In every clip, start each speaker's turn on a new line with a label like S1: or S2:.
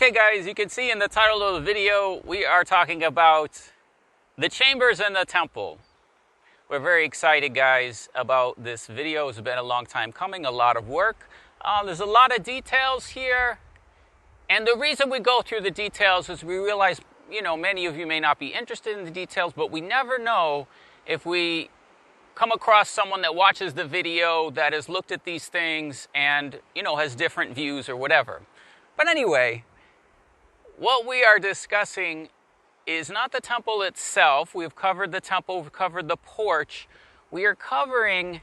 S1: Okay guys, you can see in the title of the video, we are talking about the chambers in the temple. We're very excited guys about this video. It's been a long time coming, a lot of work. There's a lot of details here. And the reason we go through the details is we realize, many of you may not be interested in the details, but we never know if we come across someone that watches the video that has looked at these things and, has different views or whatever. But anyway, what we are discussing is not the temple itself. We've covered the temple, we've covered the porch. We are covering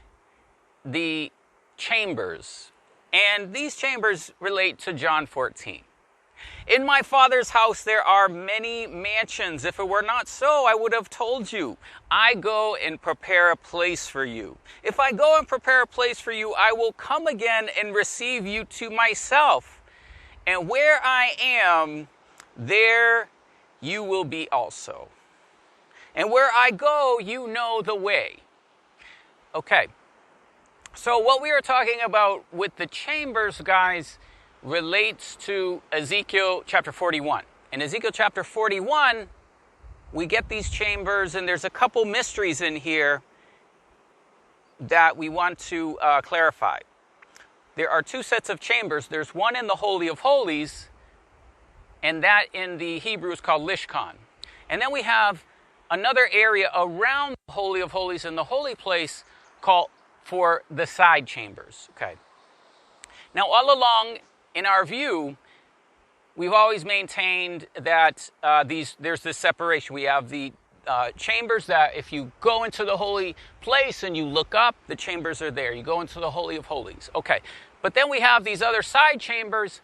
S1: the chambers. And these chambers relate to John 14. In my Father's house there are many mansions. If it were not so, I would have told you. I go and prepare a place for you. If I go and prepare a place for you, I will come again and receive you to myself. And where I am, there you will be also. And where I go, you know the way. Okay. So what we are talking about with the chambers, guys, relates to Ezekiel chapter 41. In Ezekiel chapter 41, we get these chambers, and there's a couple mysteries in here that we want to clarify. There are two sets of chambers. There's one in the Holy of Holies, and that in the Hebrew is called Lishkan. And then we have another area around the Holy of Holies in the holy place called for the side chambers. Okay. Now, all along in our view, we've always maintained that there's this separation. We have the chambers that if you go into the holy place and you look up, the chambers are there. You go into the Holy of Holies. Okay. But then we have these other side chambers.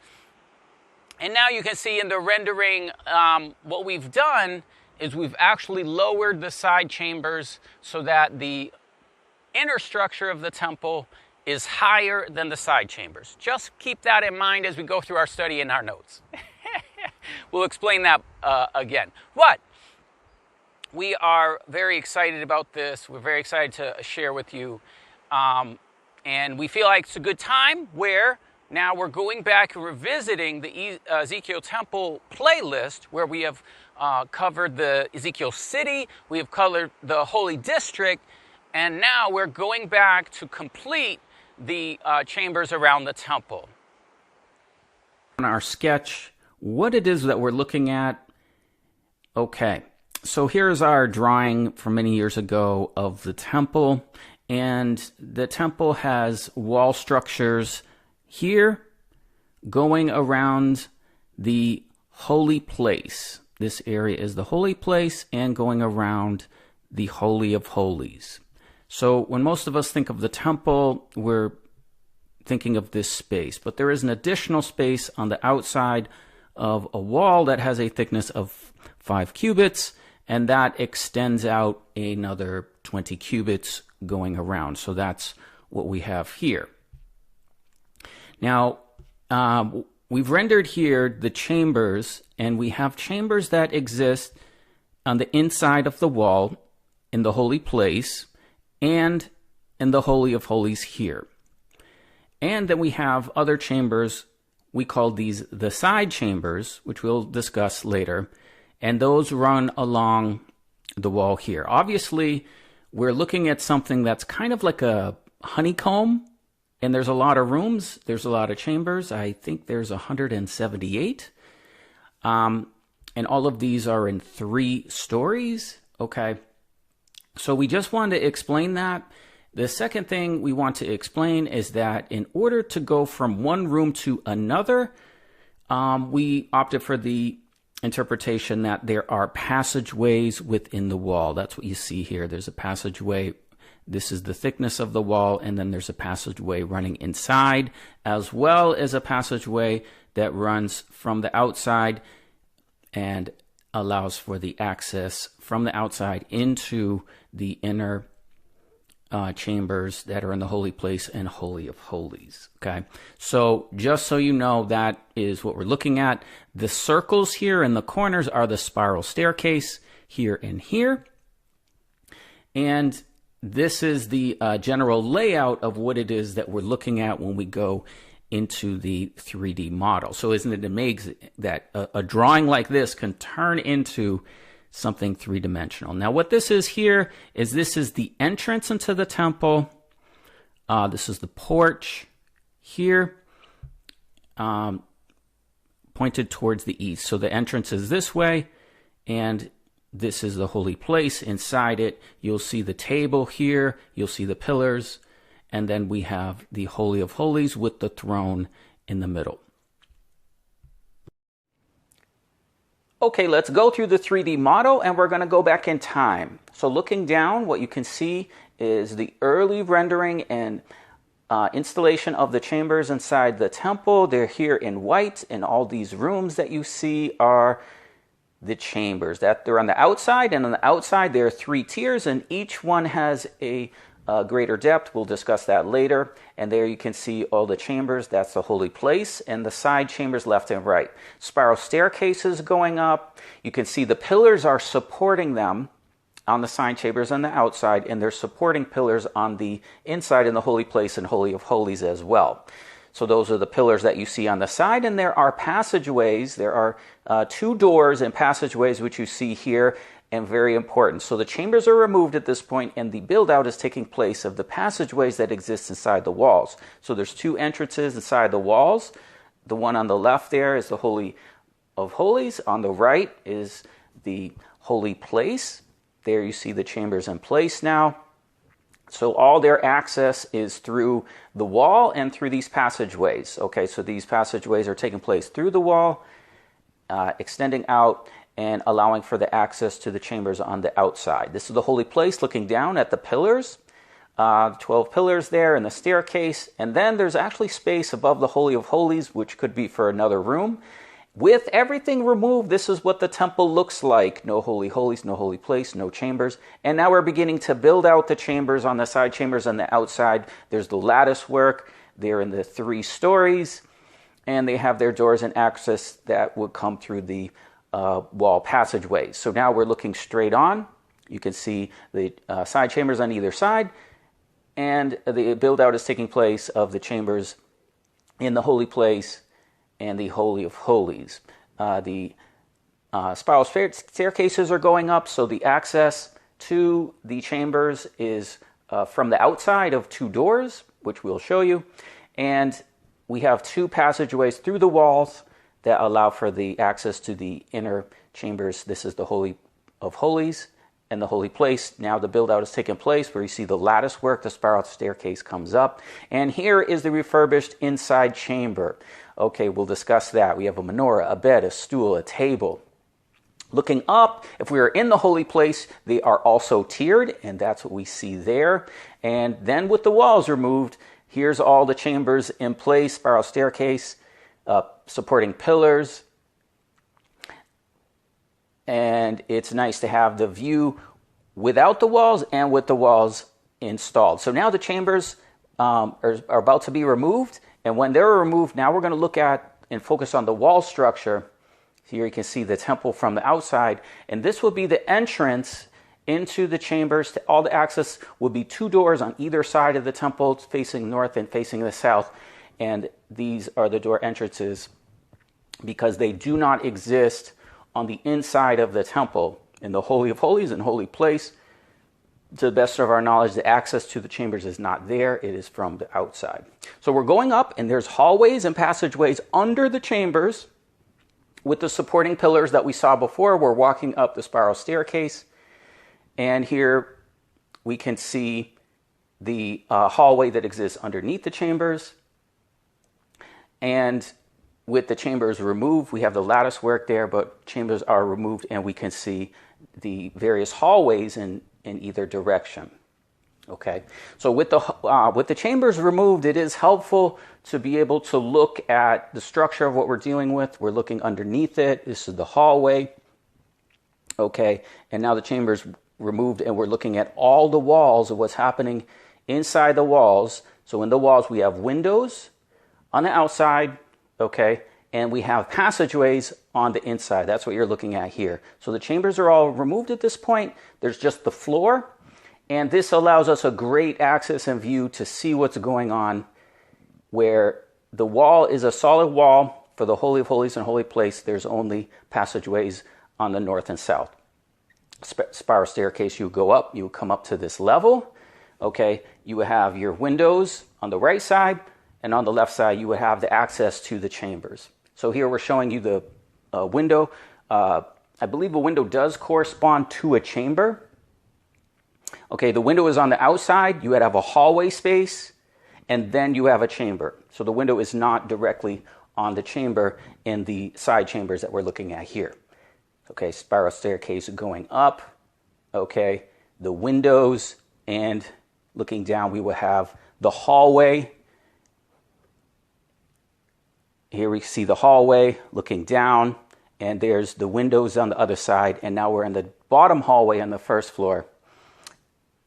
S1: And now you can see in the rendering, what we've done is we've actually lowered the side chambers so that the inner structure of the temple is higher than the side chambers. Just keep that in mind as we go through our study in our notes. We'll explain that again. But we are very excited about this. We're very excited to share with you. And we feel like it's a good time where now we're going back and revisiting the Ezekiel Temple playlist where we have covered the Ezekiel City, we have covered the Holy District, and now we're going back to complete the chambers around the temple.
S2: On our sketch, what it is that we're looking at. Okay, so here's our drawing from many years ago of the temple, and the temple has wall structures here going around the holy place. This area is the holy place and going around the Holy of Holies. So when most of us think of the temple, we're thinking of this space. But there is an additional space on the outside of a wall that has a thickness of 5 cubits, and that extends out another 20 cubits going around. So that's what we have here. Now, we've rendered here the chambers, and we have chambers that exist on the inside of the wall in the holy place and in the Holy of Holies here. And then we have other chambers, we call these the side chambers, which we'll discuss later, and those run along the wall here. Obviously, we're looking at something that's kind of like a honeycomb, and there's a lot of rooms, there's a lot of chambers. I think there's 178. And all of these are in 3 stories. Okay. So we just wanted to explain that. The second thing we want to explain is that in order to go from one room to another, we opted for the interpretation that there are passageways within the wall. That's what you see here. There's a passageway. This is the thickness of the wall, and then there's a passageway running inside, as well as a passageway that runs from the outside and allows for the access from the outside into the inner chambers that are in the holy place and Holy of Holies. Okay, so just so you know, that is what we're looking at. The circles here in the corners are the spiral staircase here and here. And this is the general layout of what it is that we're looking at when we go into the 3D model. So isn't it amazing that a drawing like this can turn into something three-dimensional? Now what this is here is this is the entrance into the temple. This is the porch here, pointed towards the east. So the entrance is this way, and this is the holy place. Inside it, you'll see the table here, you'll see the pillars, and then we have the Holy of Holies with the throne in the middle. Okay, let's go through the 3D model, and we're going to go back in time. So looking down, what you can see is the early rendering and installation of the chambers inside the temple. They're here in white, and all these rooms that you see are the chambers. That they're on the outside, and on the outside there are 3 tiers, and each one has a greater depth. We'll discuss that later. And there you can see all the chambers. That's the holy place, and the side chambers left and right. Spiral staircases going up. You can see the pillars are supporting them on the side chambers on the outside, and they're supporting pillars on the inside in the holy place and Holy of Holies as well. So those are the pillars that you see on the side, and there are passageways. There are 2 doors and passageways, which you see here, and very important. So the chambers are removed at this point, and the build-out is taking place of the passageways that exist inside the walls. So there's 2 entrances inside the walls. The one on the left there is the Holy of Holies. On the right is the holy place. There you see the chambers in place now. So all their access is through the wall and through these passageways. Okay, so these passageways are taking place through the wall, extending out and allowing for the access to the chambers on the outside. This is the holy place looking down at the pillars, 12 pillars there and the staircase. And then there's actually space above the Holy of Holies, which could be for another room. With everything removed, this is what the temple looks like. No holy holies, no holy place, no chambers. And now we're beginning to build out the chambers on the side, chambers on the outside. There's the lattice work. They're in the 3 stories. And they have their doors and access that would come through the wall passageways. So now we're looking straight on. You can see the side chambers on either side. And the build out is taking place of the chambers in the holy place and the Holy of Holies. The spiral staircases are going up, so the access to the chambers is from the outside of 2 doors, which we'll show you. And we have 2 passageways through the walls that allow for the access to the inner chambers. This is the Holy of Holies and the holy place. Now the build out is taking place where you see the lattice work, the spiral staircase comes up. And here is the refurbished inside chamber. Okay, we'll discuss that. We have a menorah, a bed, a stool, a table. Looking up, if we are in the holy place, they are also tiered, and that's what we see there. And then with the walls removed, here's all the chambers in place, spiral staircase, supporting pillars. And it's nice to have the view without the walls and with the walls installed. So now the chambers are about to be removed. And when they're removed, now we're going to look at and focus on the wall structure. Here you can see the temple from the outside. And this will be the entrance into the chambers. All the access will be 2 doors on either side of the temple, facing north and facing the south. And these are the door entrances because they do not exist on the inside of the temple. In the Holy of Holies and holy place, to the best of our knowledge, the access to the chambers is not there. It is from the outside. So we're going up, and there's hallways and passageways under the chambers with the supporting pillars that we saw before. We're walking up the spiral staircase, and here we can see the hallway that exists underneath the chambers. And with the chambers removed, we have the lattice work there, but chambers are removed, and we can see the various hallways in either direction. Okay, so with the chambers removed, it is helpful to be able to look at the structure of what we're dealing with. We're looking underneath it. This is the hallway. Okay, and now the chambers removed, and we're looking at all the walls of what's happening inside the walls. So in the walls, we have windows on the outside, okay, and we have passageways on the inside. That's what you're looking at here. So the chambers are all removed at this point. There's just the floor, and this allows us a great access and view to see what's going on where the wall is a solid wall for the Holy of Holies and Holy Place. There's only passageways on the north and south. Spiral staircase, you go up, you come up to this level. Okay, you would have your windows on the right side, and on the left side, you would have the access to the chambers. So here we're showing you the window. I believe a window does correspond to a chamber. Okay, the window is on the outside. You would have a hallway space, and then you have a chamber. So the window is not directly on the chamber in the side chambers that we're looking at here. Okay, spiral staircase going up. Okay, the windows, and looking down, we will have the hallway. Here we see the hallway looking down, and there's the windows on the other side. And now we're in the bottom hallway on the first floor.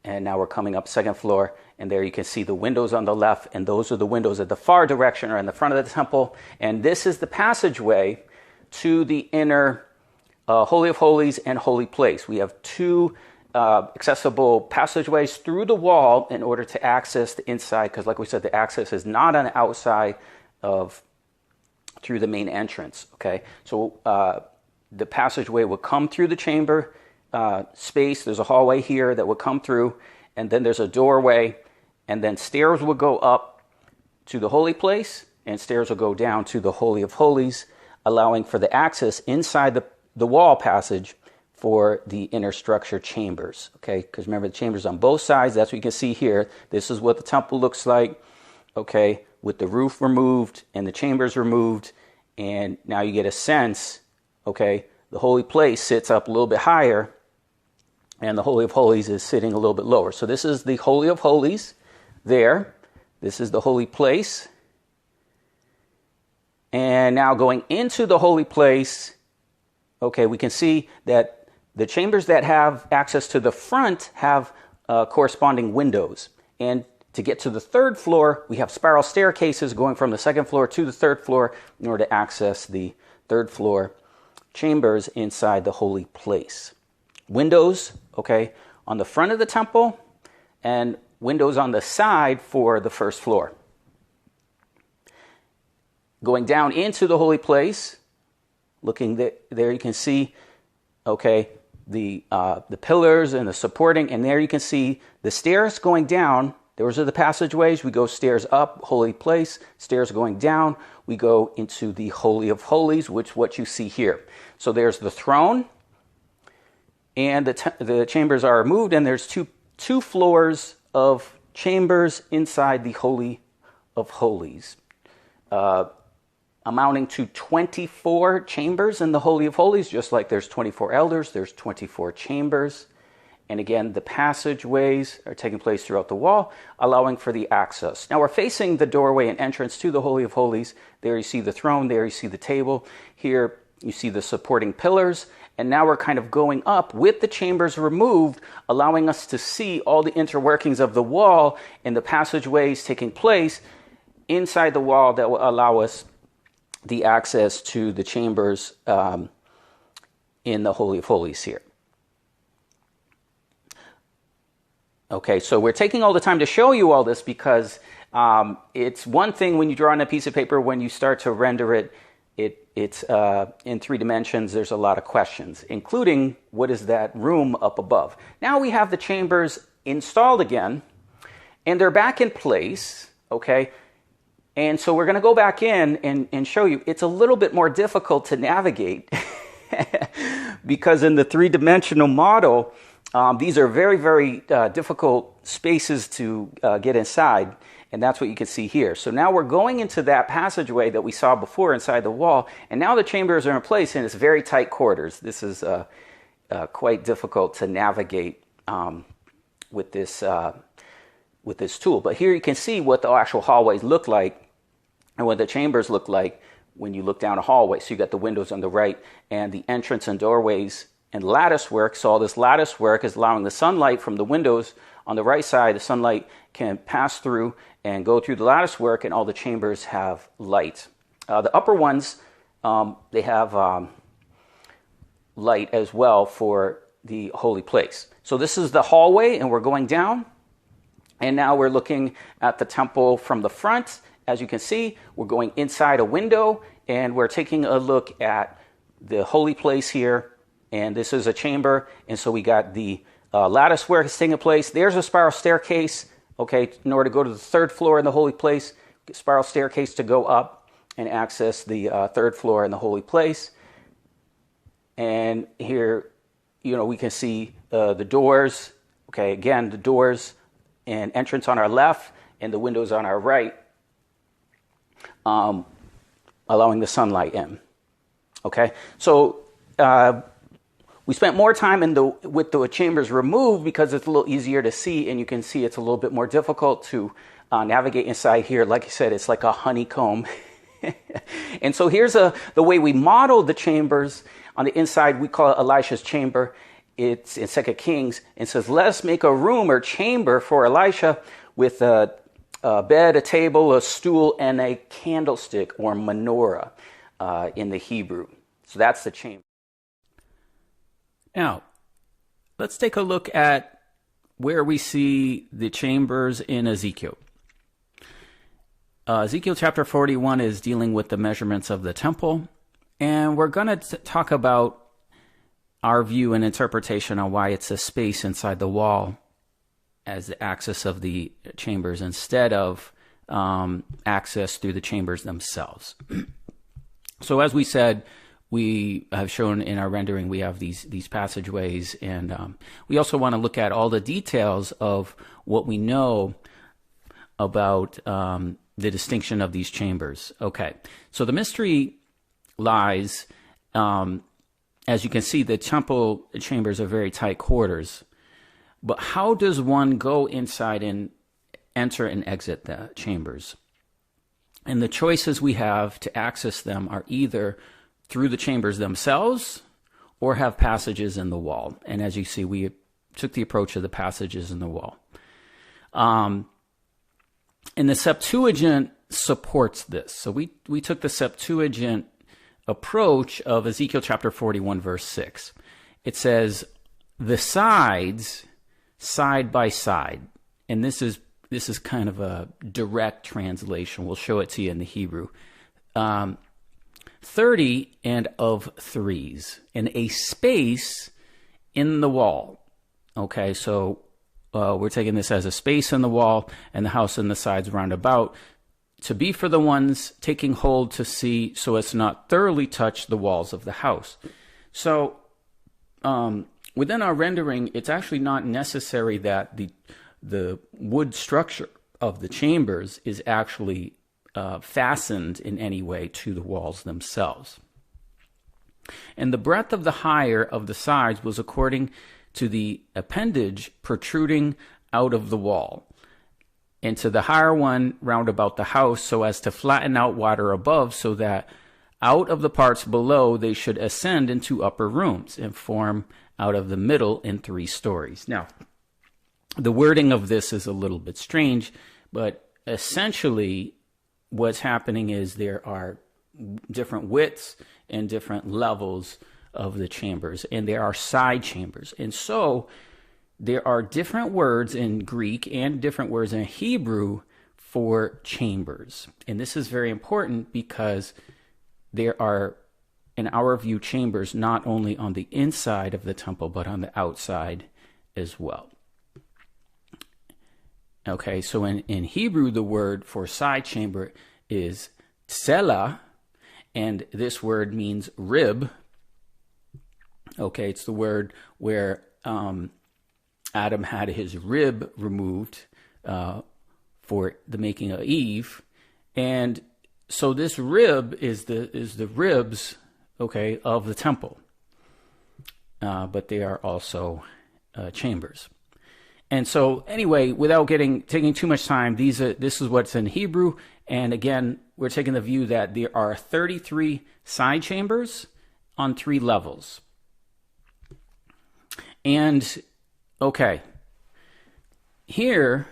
S2: And now we're coming up second floor, and there you can see the windows on the left, and those are the windows at the far direction or in the front of the temple. And this is the passageway to the inner Holy of Holies and Holy Place. We have two accessible passageways through the wall in order to access the inside, because like we said, the access is not on the outside of through the main entrance. Okay, so the passageway will come through the chamber space. There's a hallway here that would come through, and then there's a doorway, and then stairs will go up to the Holy Place, and stairs will go down to the Holy of Holies, allowing for the access inside the wall passage for the inner structure chambers. Okay, because remember, the chambers on both sides. That's what you can see here. This is what the temple looks like. Okay, with the roof removed and the chambers removed, and now you get a sense. Okay, the Holy Place sits up a little bit higher, and the Holy of Holies is sitting a little bit lower. So this is the Holy of Holies there. This is the Holy Place. And now going into the Holy Place, okay, we can see that the chambers that have access to the front have corresponding windows. And to get to the third floor, we have spiral staircases going from the second floor to the third floor in order to access the third floor chambers inside the Holy Place. Windows, okay, on the front of the temple, and windows on the side for the first floor. Going down into the Holy Place, looking there you can see, okay, the pillars and the supporting, and there you can see the stairs going down. Those are the passageways. We go stairs up, Holy Place, stairs going down. We go into the Holy of Holies, which what you see here. So there's the throne, and the chambers are removed, and there's two floors of chambers inside the Holy of Holies, amounting to 24 chambers in the Holy of Holies. Just like there's 24 elders, there's 24 chambers. And again, the passageways are taking place throughout the wall, allowing for the access. Now we're facing the doorway and entrance to the Holy of Holies. There you see the throne, there you see the table. Here you see the supporting pillars. And now we're kind of going up with the chambers removed, allowing us to see all the interworkings of the wall and the passageways taking place inside the wall that will allow us the access to the chambers in the Holy of Holies here. Okay, so we're taking all the time to show you all this because it's one thing when you draw on a piece of paper, when you start to render it, it's in 3 dimensions, there's a lot of questions, including what is that room up above. Now we have the chambers installed again, and they're back in place, okay? And so we're going to go back in and show you. It's a little bit more difficult to navigate because in the 3-dimensional model, these are very, very difficult spaces to get inside, and that's what you can see here. So now we're going into that passageway that we saw before inside the wall, and now the chambers are in place, and it's very tight quarters. This is quite difficult to navigate with this tool. But here you can see what the actual hallways look like and what the chambers look like when you look down a hallway. So you got the windows on the right and the entrance and doorways and lattice work. So all this lattice work is allowing the sunlight from the windows on the right side. The sunlight can pass through and go through the lattice work, and all the chambers have light. The upper ones, they have light as well for the Holy Place. So this is the hallway, and we're going down. And now we're looking at the temple from the front as you can see, we're going inside a window, and we're taking a look at the holy place here. And this is a chamber, and so we got the lattice work is taking place. There's a spiral staircase, okay, in order to go to the third floor in the holy place, spiral staircase to go up and access the third floor in the holy place. And here, we can see the doors, okay, again, the doors and entrance on our left and the windows on our right, allowing the sunlight in, okay? So we spent more time with the chambers removed because it's a little easier to see, and you can see it's a little bit more difficult to navigate inside here. Like I said, it's like a honeycomb. And so here's the way we modeled the chambers. On the inside, we call it Elisha's chamber. It's in 2 Kings. It says, let us make a room or chamber for Elisha with a bed, a table, a stool, and a candlestick or menorah in the Hebrew. So that's the chamber.
S1: Now, let's take a look at where we see the chambers in Ezekiel. Ezekiel chapter 41 is dealing with the measurements of the temple, and we're going to talk about our view and interpretation on why it's a space inside the wall as the access of the chambers instead of access through the chambers themselves. So as we said, we have shown in our rendering, we have these passageways, and we also want to look at all the details of what we know about the distinction of these chambers. Okay, so the mystery lies, as you can see, the temple chambers are very tight quarters, but how does one go inside and enter and exit the chambers? And the choices we have to access them are either through the chambers themselves or have passages in the wall. And as you see, we took the approach of the passages in the wall. And the Septuagint supports this. So we took the Septuagint approach of Ezekiel chapter 41, verse 6. It says, the sides, side by side. And this is kind of a direct translation. We'll show it to you in the Hebrew. 30 and of threes, and a space in the wall. Okay, so we're taking this as a space in the wall and the house and the sides round about to be for the ones taking hold to see so as to not thoroughly touch the walls of the house. So within our rendering, it's actually not necessary that the wood structure of the chambers is actually fastened in any way to the walls themselves. And the breadth of the higher of the sides was according to the appendage protruding out of the wall, and to the higher one round about the house, so as to flatten out water above, so that out of the parts below they should ascend into upper rooms and form out of the middle in 3 stories. Now, the wording of this is a little bit strange, but essentially what's happening is there are different widths and different levels of the chambers, and there are side chambers. And so there are different words in Greek and different words in Hebrew for chambers. And this is very important because there are, in our view, chambers not only on the inside of the temple, but on the outside as well. Okay, so in Hebrew, the word for side chamber is tsela, and this word means rib. Okay, it's the word where Adam had his rib removed for the making of Eve, and so this rib is the ribs, okay, of the temple, but they are also chambers. And so anyway, without taking too much time, this is what's in Hebrew, and again, we're taking the view that there are 33 side chambers on 3 levels. And okay, here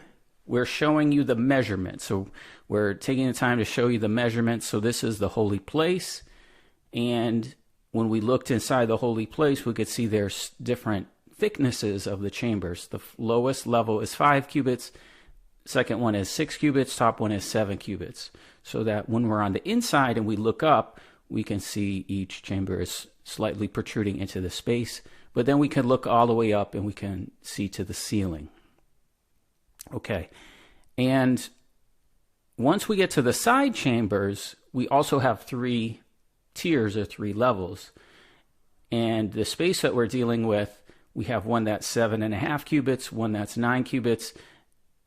S1: we're showing you the measurement. So we're taking the time to show you the measurement. So this is the holy place. And when we looked inside the holy place, we could see there's different thicknesses of the chambers. The lowest level is 5 cubits.
S2: second one is 6 cubits, top one is 7 cubits. So that when we're on the inside and we look up, we can see each chamber is slightly protruding into the space. But then we can look all the way up and we can see to the ceiling. Okay. And once we get to the side chambers, we also have 3 tiers or 3 levels. And the space that we're dealing with, we have one that's 7.5 cubits, one that's 9 cubits,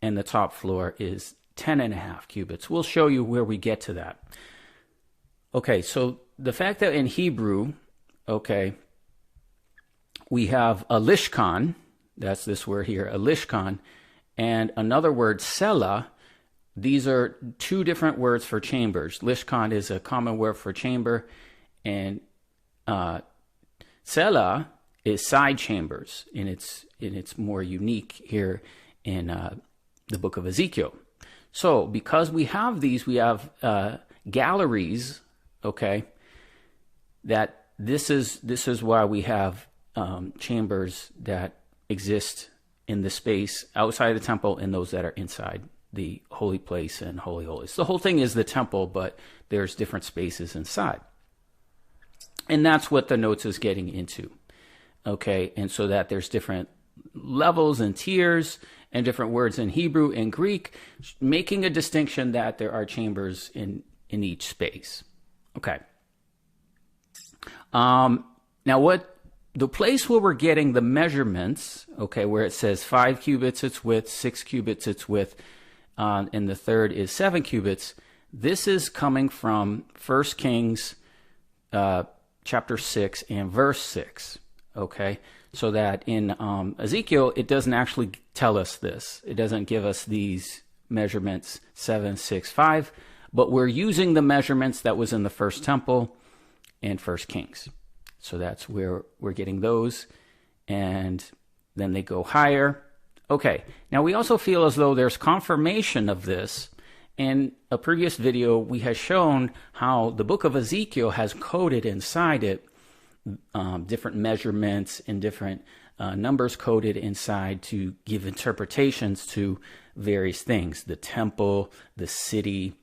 S2: and the top floor is 10.5 cubits. We'll show you where we get to that. Okay, so the fact that in Hebrew, okay, we have a lishkan, that's this word here, a lishkan, and another word, selah. These are 2 different words for chambers. Lishkan is a common word for chamber, and selah is side chambers, and it's more unique here in the book of Ezekiel. So because we have these, we have galleries, okay, that this is why we have chambers that exist in the space outside the temple and those that are inside the holy place and holy holies. The whole thing is the temple, but there's different spaces inside. And that's what the notes is getting into. Okay, and so that there's different levels and tiers and different words in Hebrew and Greek, making a distinction that there are chambers in each space. Okay. Now what the place where we're getting the measurements, okay, where it says 5 cubits its width, 6 cubits its width, and the third is 7 cubits, this is coming from 1 Kings chapter 6 and verse 6, okay? So that in Ezekiel, it doesn't actually tell us this. It doesn't give us these measurements 7, 6, 5, but we're using the measurements that was in the first temple and 1 Kings. So that's where we're getting those, and then they go higher. Okay, now we also feel as though there's confirmation of this. In a previous video, we have shown how the book of Ezekiel has coded inside it different measurements and different numbers coded inside to give interpretations to various things. The temple, the city,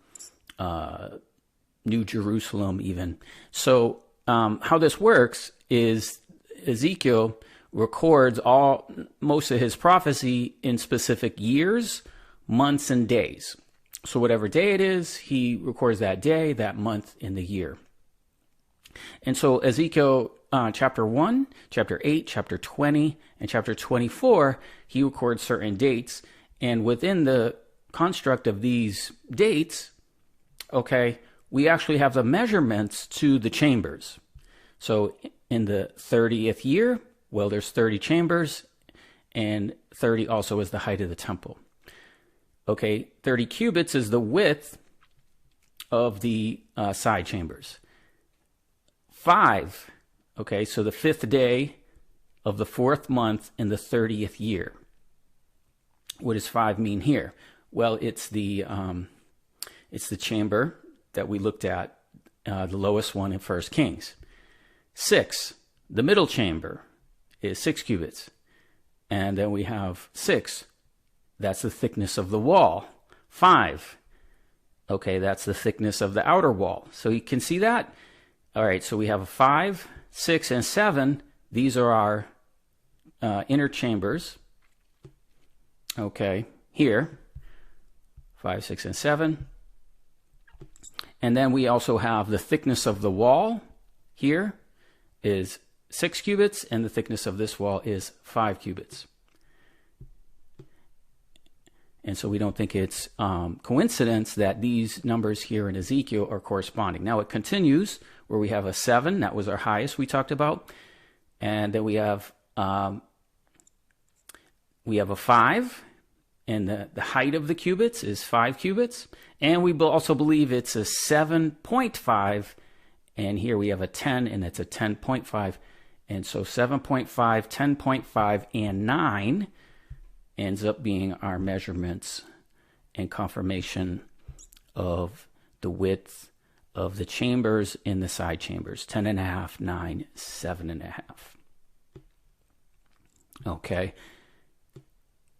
S2: New Jerusalem even. So how this works is Ezekiel records most of his prophecy in specific years, months, and days. So whatever day it is, he records that day, that month, and the year. And so Ezekiel chapter 1, chapter 8, chapter 20, and chapter 24, he records certain dates. And within the construct of these dates, okay, we actually have the measurements to the chambers. So in the 30th year, well, there's 30 chambers, and 30 also is the height of the temple. Okay, 30 cubits is the width of the side chambers. 5, okay, so the 5th day of the 4th month in the 30th year. What does 5 mean here? Well, it's the chamber that we looked at, the lowest one in 1 Kings. 6, the middle chamber, is 6 cubits. And then we have 6, that's the thickness of the wall. 5, okay, that's the thickness of the outer wall. So you can see that? All right, so we have a 5, 6, and 7. These are our inner chambers. Okay, here, 5, 6, and 7. And then we also have the thickness of the wall here is 6 cubits, and the thickness of this wall is 5 cubits. And so we don't think it's coincidence that these numbers here in Ezekiel are corresponding. Now it continues where we have a 7, that was our highest we talked about. And then we have a 5, and the height of the cubits is 5 cubits. And we also believe it's a 7.5, and here we have a 10, and it's a 10.5. And so 7.5, 10.5, and 9 ends up being our measurements and confirmation of the width of the chambers in the side chambers. 10.5, 9, 7.5. Okay.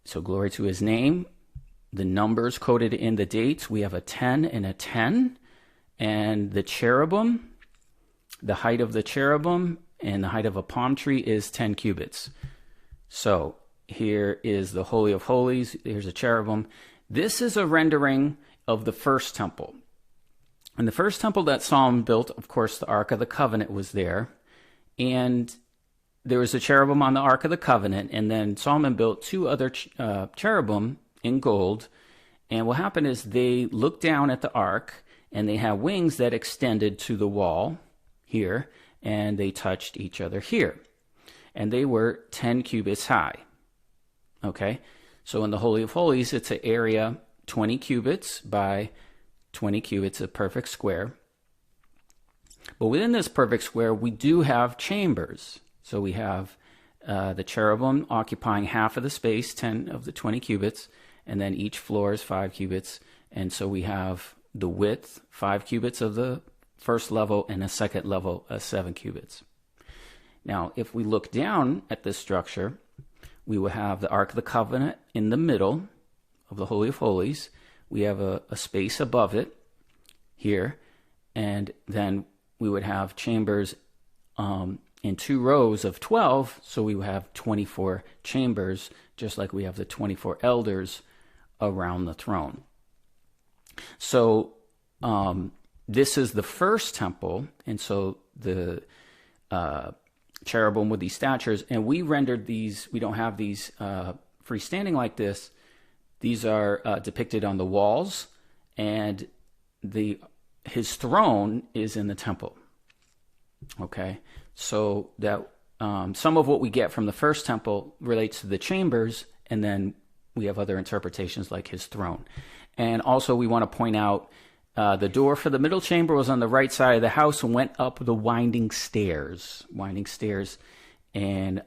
S2: So glory to his name. the numbers coded in the dates. We have a 10 and a 10. And the cherubim, the height of the cherubim and the height of a palm tree is 10 cubits. So here is the Holy of Holies. Here's a cherubim. This is a rendering of the first temple. In the first temple that Solomon built, of course, the Ark of the Covenant was there. And there was a cherubim on the Ark of the Covenant. And then Solomon built two other cherubim in gold. And what happened is they looked down at the Ark, and they have wings that extended to the wall here, and they touched each other here. And they were 10 cubits high. Okay? So in the Holy of Holies, it's an area 20 cubits by 20 cubits, a perfect square. But within this perfect square, we do have chambers. So we have the cherubim occupying half of the space, 10 of the 20 cubits, and then each floor is 5 cubits. And so we have the width, 5 cubits of the first level, and a second level, 7 cubits. Now, if we look down at this structure, we will have the Ark of the Covenant in the middle of the Holy of Holies. We have a space above it here, and then we would have chambers in 2 rows of 12, so we would have 24 chambers, just like we have the 24 elders around the throne. So this is the first temple, and so the cherubim with these statures, and we rendered these. We don't have these freestanding like this. These are depicted on the walls, and his throne is in the temple. Okay, so that some of what we get from the first temple relates to the chambers, and then we have other interpretations like his throne. And also we want to point out the door for the middle chamber was on the right side of the house and went up the winding stairs and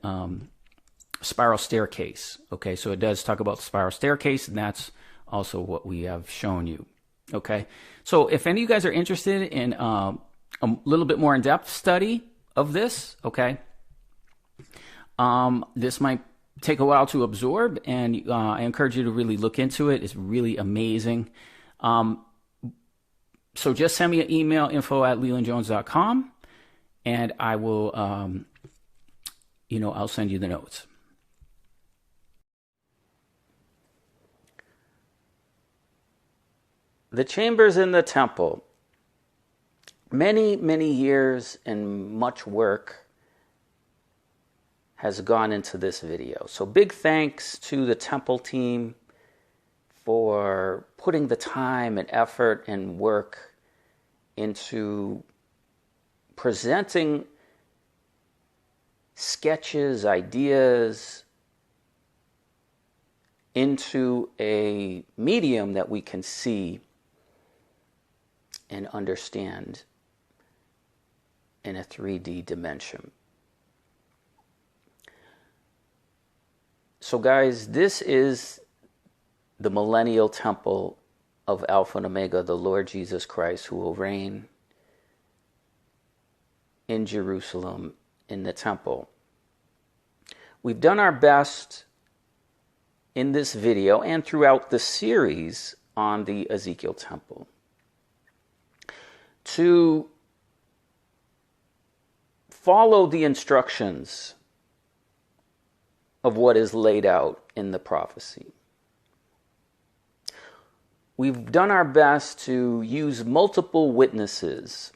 S2: spiral staircase. Okay, so it does talk about the spiral staircase, and that's also what we have shown you. Okay, so if any of you guys are interested in a little bit more in-depth study of this, okay, this might take a while to absorb, and I encourage you to really look into it. It's really amazing. So just send me an email, info@leelandjones.com, and I will, I'll send you the notes. The chambers in the temple. Many, many years and much work has gone into this video. So big thanks to the temple team for putting the time and effort and work into presenting sketches, ideas into a medium that we can see and understand in a 3D dimension. So guys, this is the millennial temple of Alpha and Omega, the Lord Jesus Christ, who will reign in Jerusalem in the temple. We've done our best in this video and throughout the series on the Ezekiel temple to follow the instructions of what is laid out in the prophecy. We've done our best to use multiple witnesses,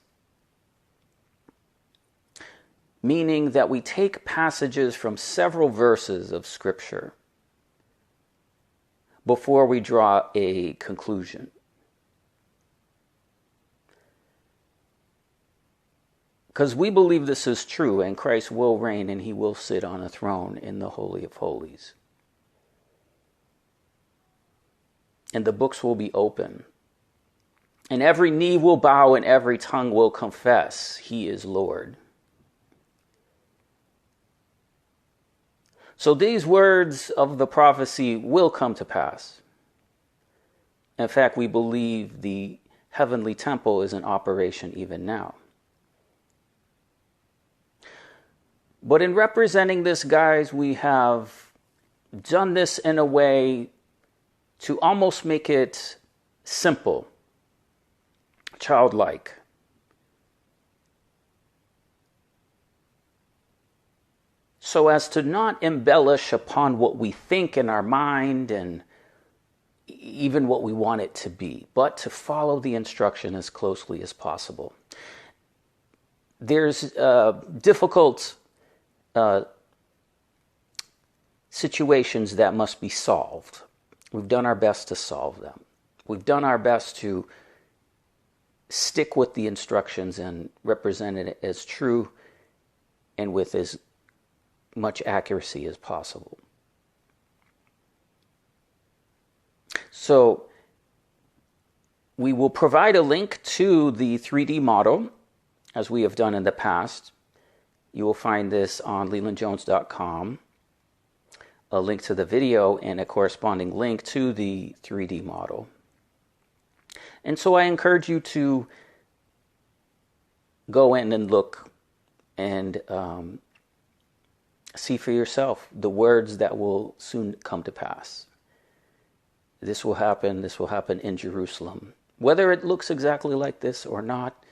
S2: meaning that we take passages from several verses of Scripture before we draw a conclusion. Because we believe this is true, and Christ will reign and he will sit on a throne in the Holy of Holies. And the books will be open. And every knee will bow and every tongue will confess he is Lord. So these words of the prophecy will come to pass. In fact, we believe the heavenly temple is in operation even now. But in representing this, guys, we have done this in a way to almost make it simple, childlike. So as to not embellish upon what we think in our mind and even what we want it to be, but to follow the instruction as closely as possible. There's difficult situations that must be solved. We've done our best to solve them. We've done our best to stick with the instructions and represent it as true and with as much accuracy as possible. So we will provide a link to the 3D model as we have done in the past. You will find this on leelandjones.com, a link to the video and a corresponding link to the 3D model. And so I encourage you to go in and look and see for yourself the words that will soon come to pass. This will happen in Jerusalem. Whether it looks exactly like this or not,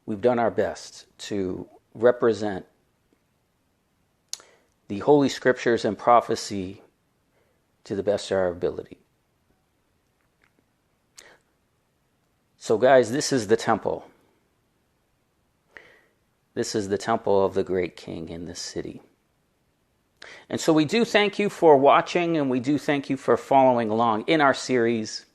S2: we've done our best to represent the Holy Scriptures and prophecy to the best of our ability. So guys, this is the temple. This is the temple of the great King in this city. And so we do thank you for watching, and we do thank you for following along in our series.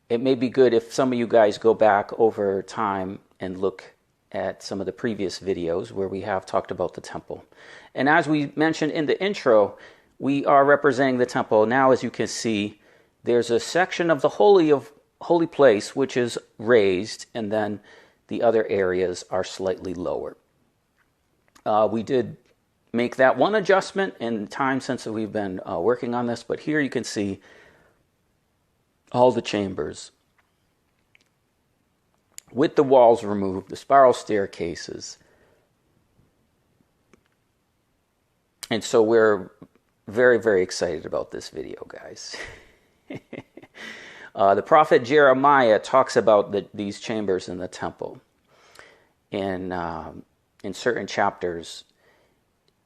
S2: It may be good if some of you guys go back over time and look at some of the previous videos where we have talked about the temple. And as we mentioned in the intro, we are representing the temple. Now, as you can see, there's a section of the holy place which is raised, and then the other areas are slightly lower. We did make that one adjustment in time since we've been working on this, but here you can see all the chambers with the walls removed, the spiral staircases. And so we're very, very excited about this video, guys. The prophet Jeremiah talks about these chambers in the temple. In certain chapters,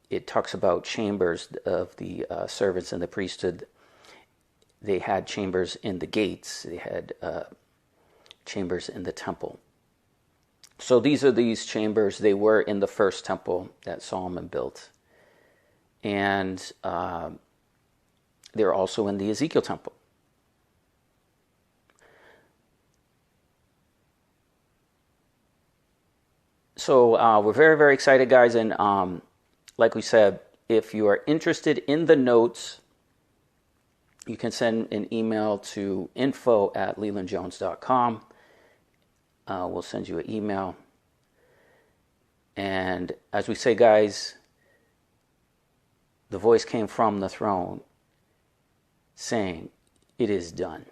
S2: it talks about chambers of the servants in the priesthood. They had chambers in the gates. They had chambers in the temple. So these are these chambers. They were in the first temple that Solomon built. And they're also in the Ezekiel temple. So we're very, very excited, guys. And like we said, if you are interested in the notes, you can send an email to info@leelandjones.com. We'll send you an email. And as we say, guys, the voice came from the throne saying, "It is done."